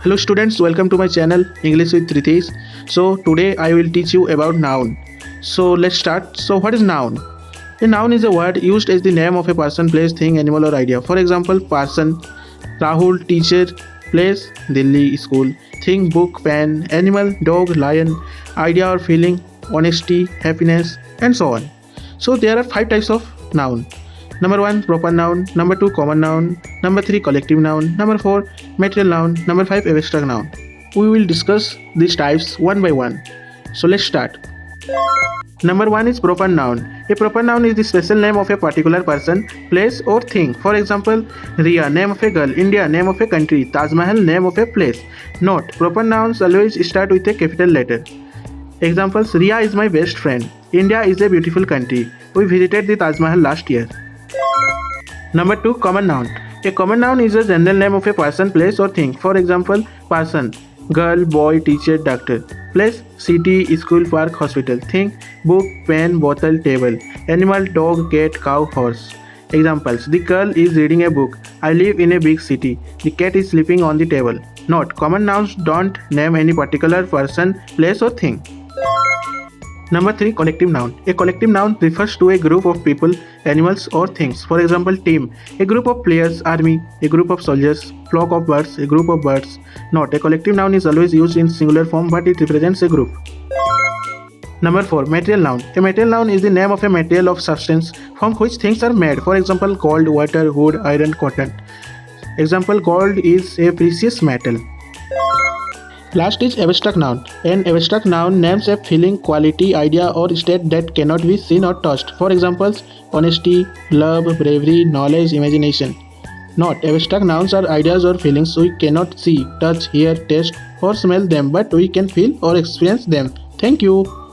Hello students, welcome to my channel English with Ritesh. So today I will teach you about noun. So let's start. So what is noun? A noun is a word used as the name of a person, place, thing, animal or idea. For example, person, Rahul, teacher, place, Delhi, school, thing, book, pen, animal, dog, lion, idea or feeling, honesty, happiness and so on. So there are 5 types of noun. Number 1 proper noun, number 2 common noun, number 3 collective noun, number 4 material noun, number 5 abstract noun. We will discuss these types one by one. So let's start. Number 1 is proper noun. A proper noun is the special name of a particular person, place or thing. For example, Ria, name of a girl, India, name of a country, Taj Mahal, name of a place. Note, proper nouns always start with a capital letter. Examples, Ria is my best friend. India is a beautiful country. We visited the Taj Mahal last year. Number 2 common noun. A common noun is a general name of a person, place or thing. For example, person, girl, boy, teacher, doctor. Place, city, school, park, hospital. Thing, book, pen, bottle, table. Animal, dog, cat, cow, horse. Examples, the girl is reading a book. I live in a big city. The cat is sleeping on the table. Note, common nouns don't name any particular person, place or thing. Number 3 collective noun. A collective noun refers to a group of people, animals or things. For example, team, a group of players, army, a group of soldiers, flock of birds, a group of birds. Note, a collective noun is always used in singular form but it represents a group. Number 4 material noun. A material noun is the name of a material of substance from which things are made. For example, gold, water, wood, iron, cotton. Example, gold is a precious metal. Last is abstract noun. An abstract noun names a feeling, quality, idea or state that cannot be seen or touched. For examples, honesty, love, bravery, knowledge, imagination. Note, abstract nouns are ideas or feelings we cannot see, touch, hear, taste or smell them, but we can feel or experience them. Thank you.